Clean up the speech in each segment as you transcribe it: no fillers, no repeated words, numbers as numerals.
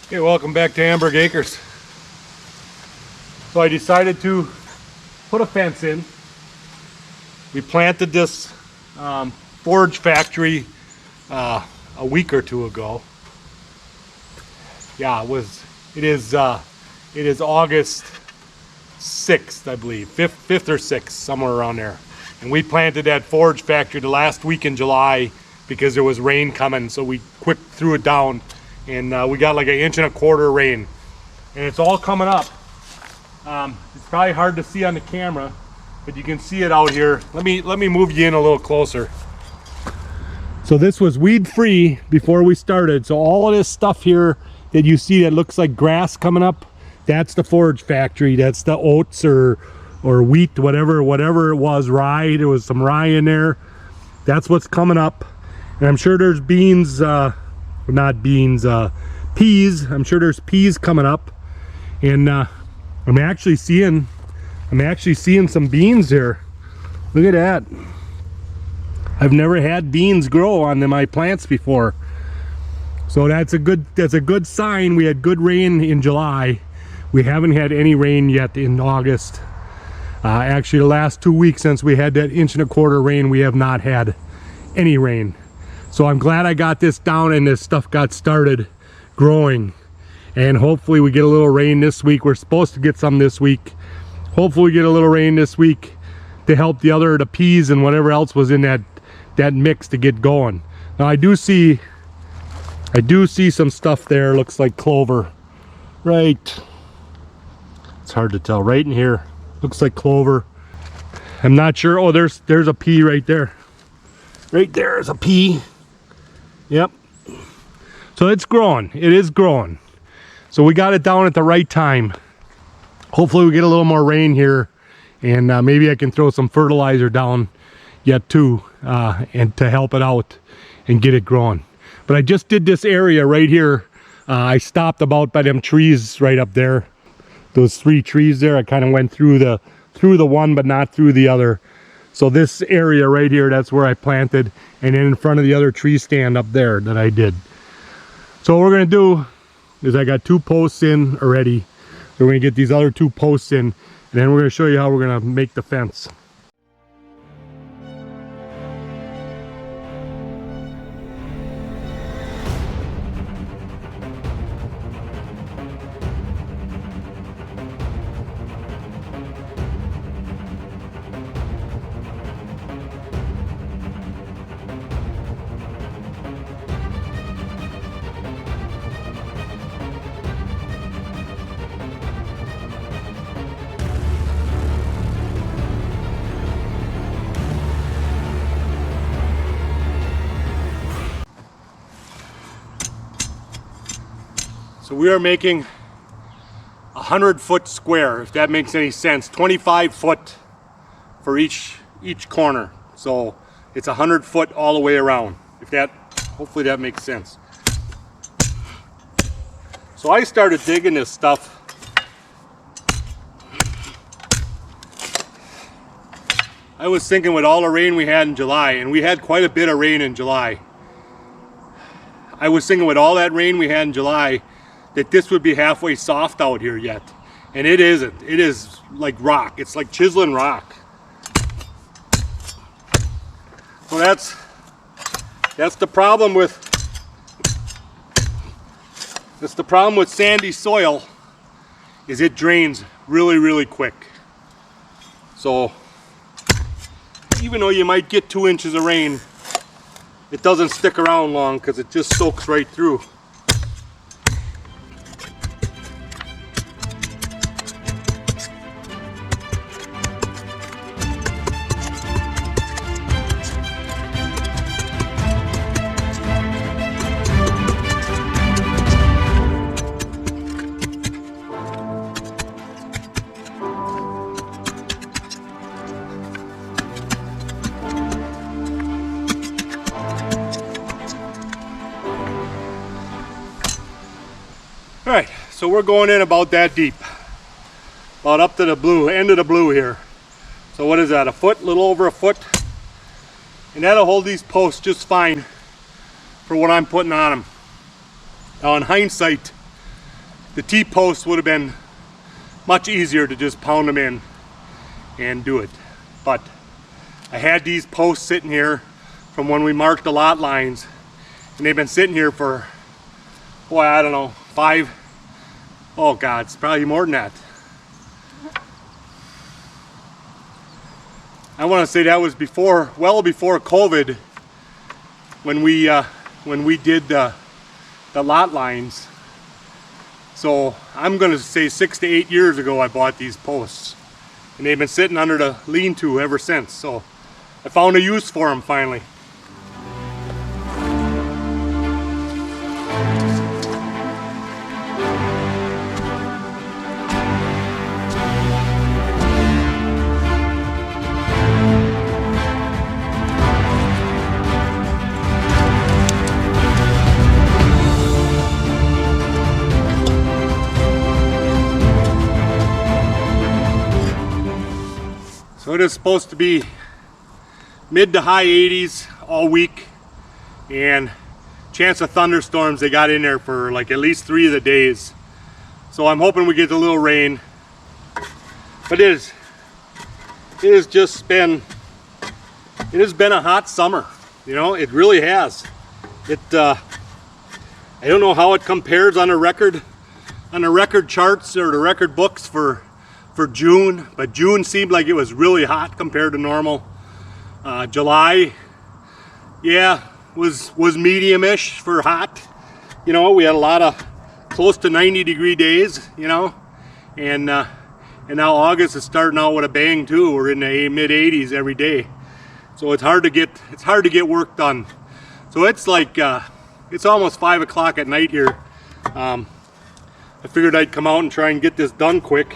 Okay, welcome back to Amberg Acres. So I decided to put a fence in. We planted this Forage Factory a week or two ago. Yeah, it is August 6th, I believe, 5th or 6th, somewhere around there. And we planted that Forage Factory the last week in July because there was rain coming, so we quick threw it down, and we got like 1.25 inches rain, and it's all coming up. It's probably hard to see on the camera, but you can see it out here. Let me move you in a little closer. So this was weed free before we started. So all of this stuff here that you see that looks like grass coming up, that's the Forage Factory. That's the oats or wheat, whatever it was, rye. There was some rye in there. That's what's coming up. And I'm sure there's beans, not beans, peas. I'm sure there's peas coming up. And I'm actually seeing some beans here. Look at that. I've never had beans grow on my plants before. So that's a good sign. We had good rain in July. We haven't had any rain yet in August. Actually, the last 2 weeks since we had that 1.25 inches rain, we have not had any rain. So I'm glad I got this down and this stuff got started growing. And hopefully we get a little rain this week. We're supposed to get some this week. Hopefully we get a little rain this week to help the peas and whatever else was in that mix to get going. Now I do see some stuff there. Looks like clover. Right. It's hard to tell. Right in here. Looks like clover. I'm not sure. Oh, there's a pea right there. Right there is a pea. Yep. So it's growing. It is growing. So we got it down at the right time. Hopefully we get a little more rain here, and maybe I can throw some fertilizer down yet too, and to help it out and get it growing. But I just did this area right here. I stopped about by them trees right up there. Those 3 trees there. I kind of went through the one but not through the other. So this area right here, that's where I planted, and then in front of the other tree stand up there that I did. So what we're gonna do is I got 2 posts in already. We're gonna get these other 2 posts in, and then we're gonna show you how we're gonna make the fence. So we are making 100-foot square, if that makes any sense. 25 foot for each corner. So it's 100 foot all the way around. Hopefully that makes sense. So I started digging this stuff. I was thinking with all the rain we had in July, and we had quite a bit of rain in July. I was thinking with all that rain we had in July, that this would be halfway soft out here yet, and it isn't. It is like rock. It's like chiseling rock. So that's the problem with sandy soil, is it drains really quick. So even though you might get 2 inches of rain, it doesn't stick around long because it just soaks right through. All right, so we're going in about that deep, about up to the end of the blue here. So what is that, a foot, a little over a foot? And that'll hold these posts just fine for what I'm putting on them. Now in hindsight, the T-posts would have been much easier to just pound them in and do it. But I had these posts sitting here from when we marked the lot lines, and they've been sitting here for, boy, I don't know, 5, oh God, it's probably more than that. I want to say that was before, well before COVID, when we did the lot lines. So I'm going to say 6 to 8 years ago I bought these posts, and they've been sitting under the lean-to ever since. So I found a use for them finally. So it is supposed to be mid to high 80s all week, and chance of thunderstorms they got in there for like at least 3 of the days. So I'm hoping we get a little rain. But it has been a hot summer. You know, it really has. I don't know how it compares on the record charts or the record books for June, but June seemed like it was really hot compared to normal. July, yeah, was medium-ish for hot. You know, we had a lot of close to 90-degree days, you know, and now August is starting out with a bang too. We're in the mid-80s every day, so it's hard to get work done. So it's like it's almost 5 o'clock at night here. I figured I'd come out and try and get this done quick.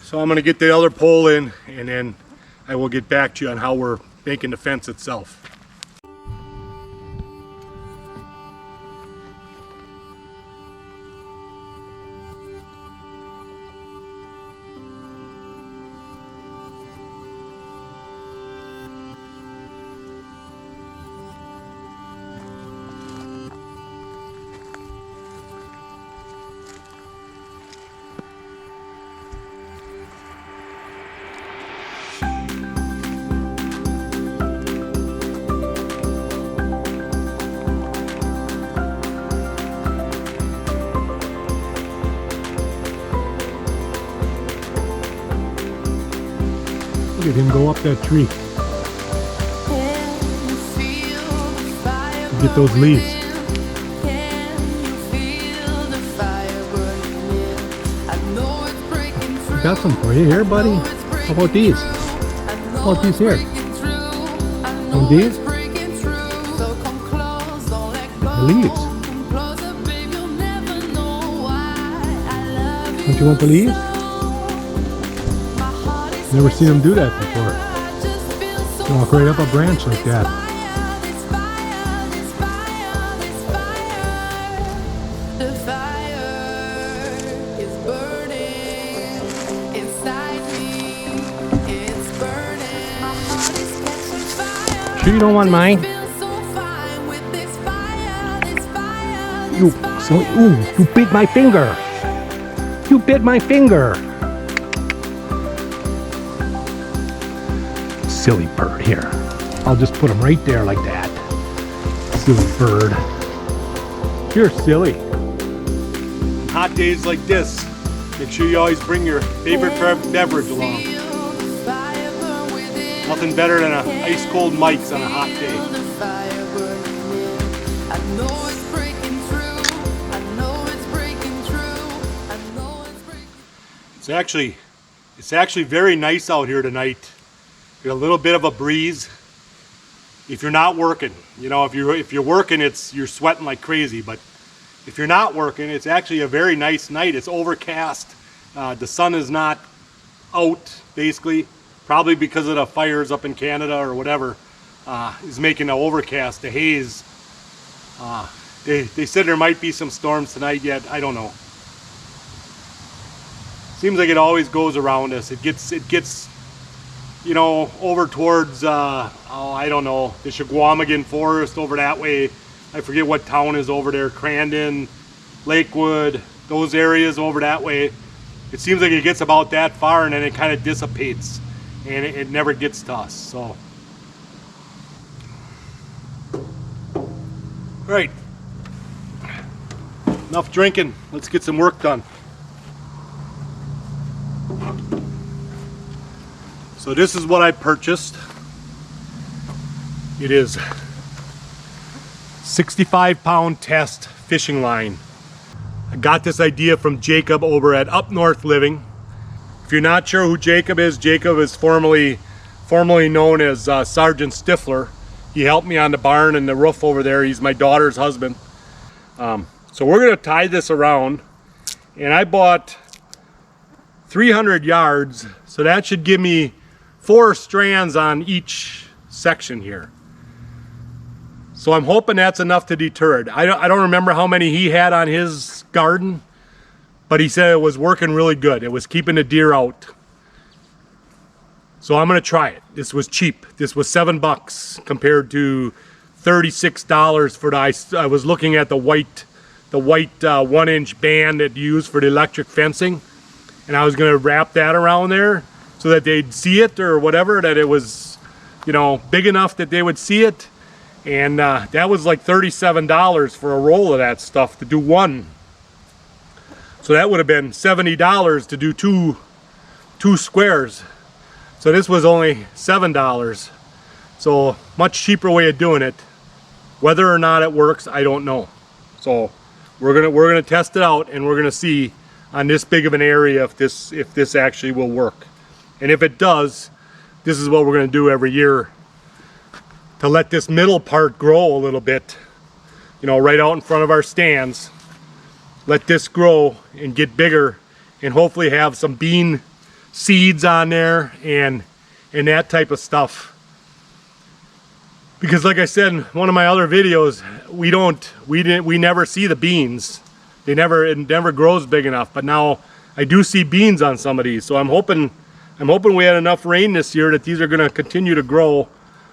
So I'm going to get the other pole in, and then I will get back to you on how we're making the fence itself. Look at him go up that tree. Get those leaves. I got some for you here, buddy. How about these? How about these here? And these? The leaves. Don't you want the leaves? Never seen them do that before. Walk right up a branch like that. Sure you don't want mine? You bit my finger. You bit my finger. Silly bird. Here, I'll just put him right there like that. Silly bird. You're silly. Hot days like this, make sure you always bring your favorite beverage along. Nothing better than a ice cold Mike's on a hot day. It's actually very nice out here tonight. Get a little bit of a breeze. If you're not working, you know, if you're working, you're sweating like crazy. But if you're not working, it's actually a very nice night. It's overcast. The sun is not out, basically. probably because of the fires up in Canada or whatever, is making an overcast, a haze. They said there might be some storms tonight yet. I don't know. Seems like it always goes around us. It gets, you know, over towards, oh, I don't know, the Chequamegon Forest over that way. I forget what town is over there, Crandon, Lakewood, those areas over that way. It seems like it gets about that far and then it kind of dissipates and it never gets to us. So, right, enough drinking. Let's get some work done. So this is what I purchased. It is 65-pound test fishing line. I got this idea from Jacob over at Up North Living. If you're not sure who Jacob is formerly known as Sergeant Stifler. He helped me on the barn and the roof over there. He's my daughter's husband. So we're going to tie this around, and I bought 300 yards, so that should give me 4 strands on each section here. So I'm hoping that's enough to deter it. I don't remember how many he had on his garden, but he said it was working really good. It was keeping the deer out. So I'm gonna try it. This was cheap. This was $7 compared to $36 for the, I was looking at the white 1-inch band that you use for the electric fencing, and I was gonna wrap that around there so that they'd see it or whatever, that it was, you know, big enough that they would see it. And that was like $37 for a roll of that stuff to do one. So that would have been $70 to do two squares. So this was only $7. So much cheaper way of doing it. Whether or not it works, I don't know. So we're gonna test it out, and we're gonna see on this big of an area if this actually will work. And if it does, this is what we're gonna do every year to let this middle part grow a little bit, you know, right out in front of our stands. Let this grow and get bigger, and hopefully have some bean seeds on there and that type of stuff. Because like I said in one of my other videos, we never see the beans. It never grows big enough. But now I do see beans on some of these, so I'm hoping we had enough rain this year that these are going to continue to grow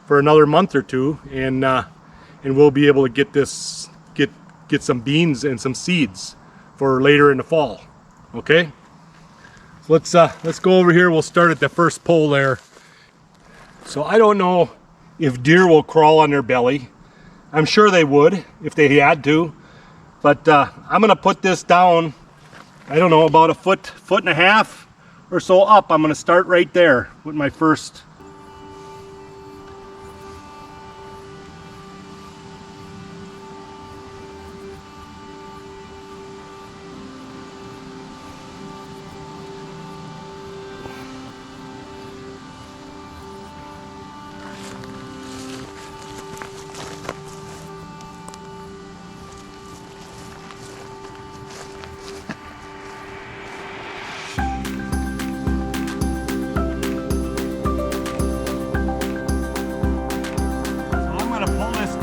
for another month or two, and we'll be able to get some beans and some seeds for later in the fall. Okay, so let's go over here. We'll start at the first pole there. So I don't know if deer will crawl on their belly. I'm sure they would if they had to, but I'm gonna put this down, I don't know, about a foot and a half or so up. I'm gonna start right there with my first.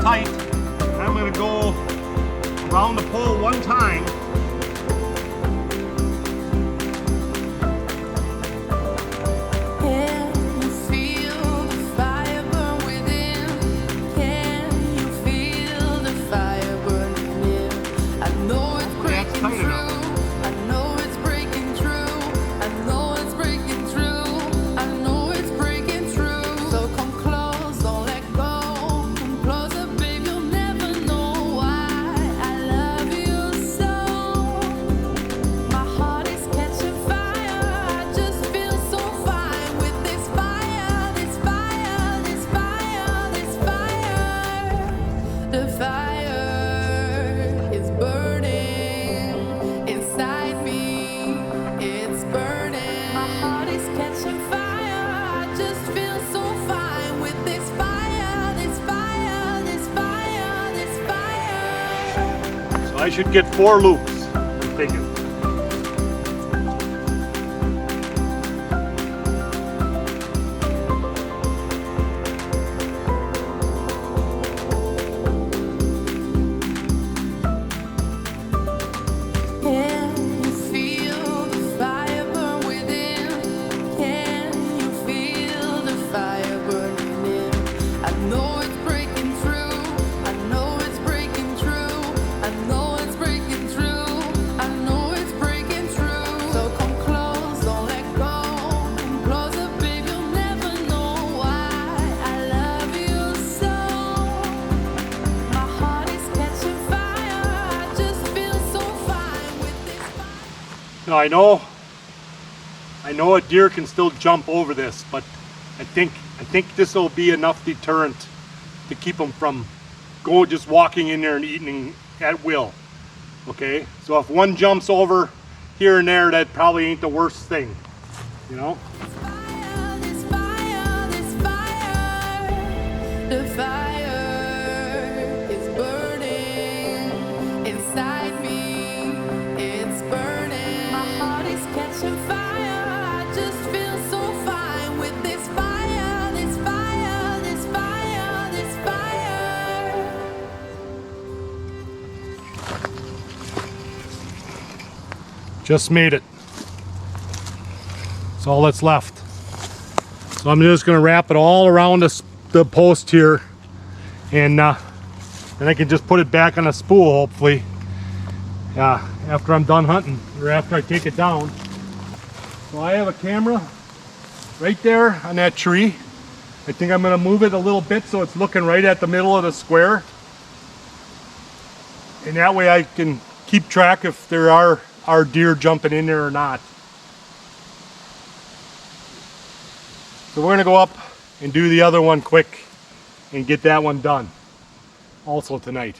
Tight. I'm going to go around the pole one time. Can you feel the fire burn within? Can you feel the fire burning near? I know it's breaking through. I know it's breaking through. I know it's breaking through. I know it's breaking through. So come close, don't let go. Come closer, babe, you'll never know why I love you so. My heart is catching fire. I just feel so fine with this fire, this fire, this fire, this fire. The fire is burning inside me. It's burning. My heart is catching fire. I just feel so fine with this fire, this fire, this fire, this fire. So I should get 4 loops, I'm thinking. Now I know a deer can still jump over this, but I think this will be enough deterrent to keep them from just walking in there and eating at will. Okay, so if one jumps over here and there, that probably ain't the worst thing, you know. This fire, this fire, the fire is burning inside me. It's burning. My heart is catching fire. I just feel so fine with this fire, this fire, this fire, this fire. Just made it. That's all that's left. So I'm just gonna wrap it all around the post here, and then I can just put it back on a spool, hopefully, after I'm done hunting, or after I take it down. So I have a camera right there on that tree. I think I'm gonna move it a little bit so it's looking right at the middle of the square. And that way I can keep track if there are deer jumping in there or not. So we're gonna go up and do the other one quick and get that one done also tonight.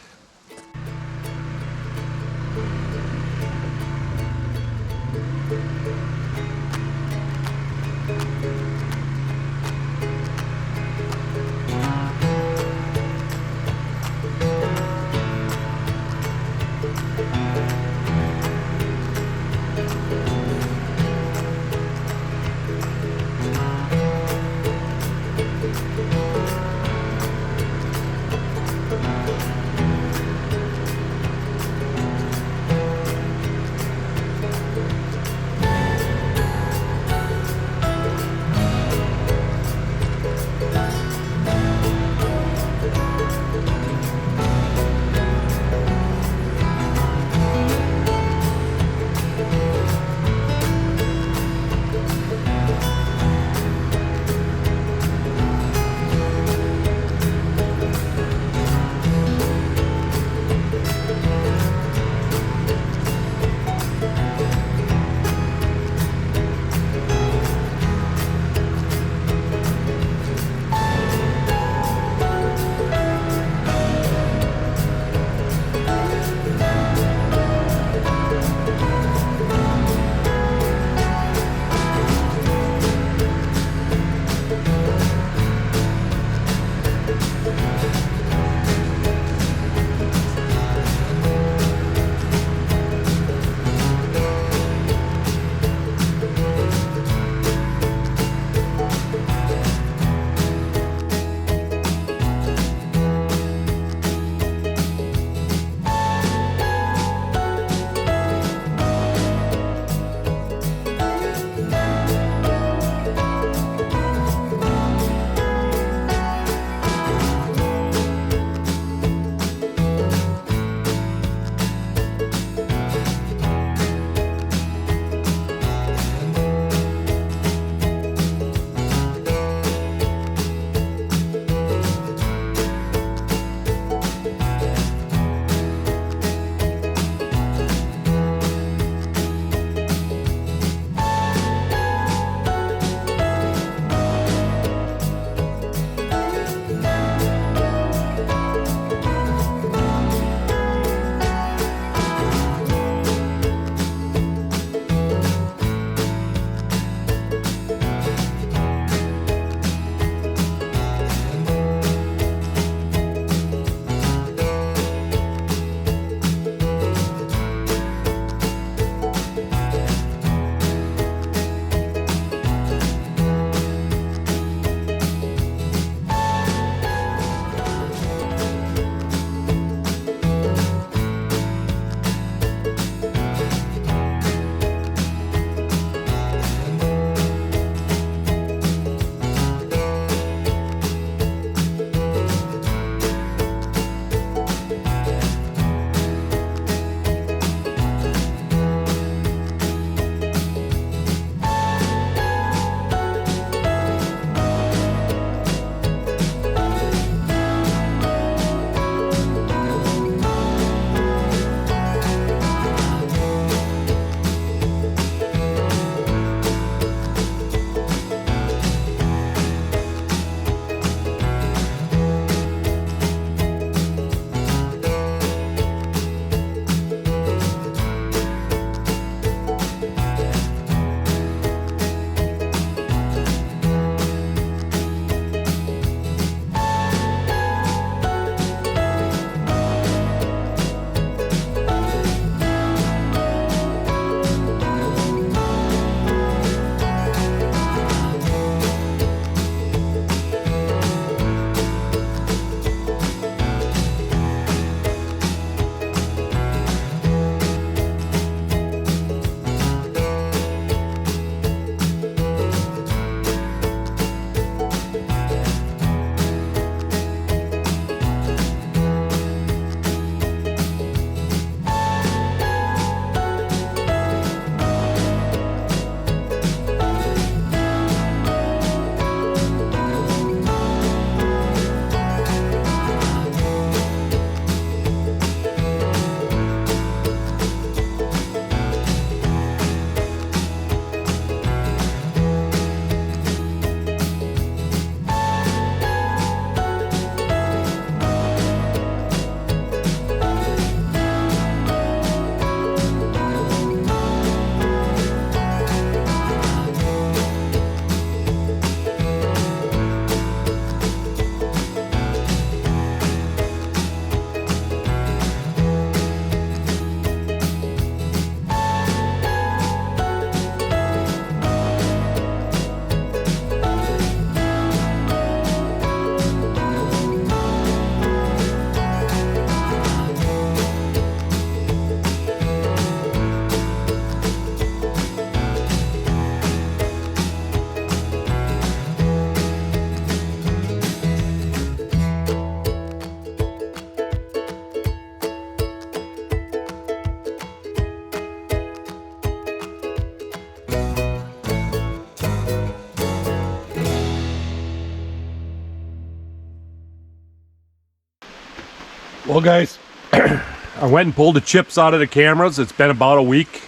Well, guys, I went and pulled the chips out of the cameras. It's been about a week.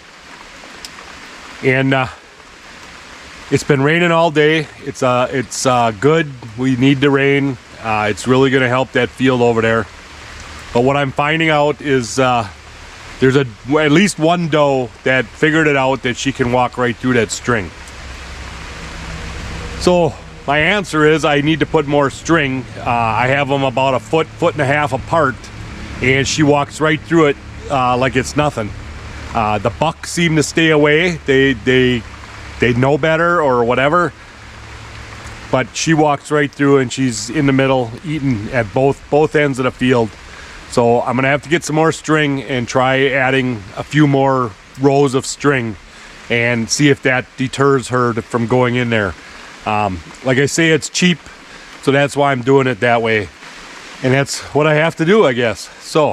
And it's been raining all day. It's good. We need the rain. It's really going to help that field over there. But what I'm finding out is there's at least one doe that figured it out that she can walk right through that string. So my answer is I need to put more string. I have them about a foot and a half apart, and she walks right through it like it's nothing. The bucks seem to stay away. They know better or whatever. But she walks right through, and she's in the middle, eating at both ends of the field. So I'm gonna have to get some more string and try adding a few more rows of string and see if that deters her from going in there. Like I say, it's cheap, so that's why I'm doing it that way. And that's what I have to do, I guess. So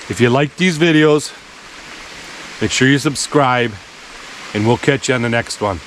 if you like these videos, make sure you subscribe, and we'll catch you on the next one.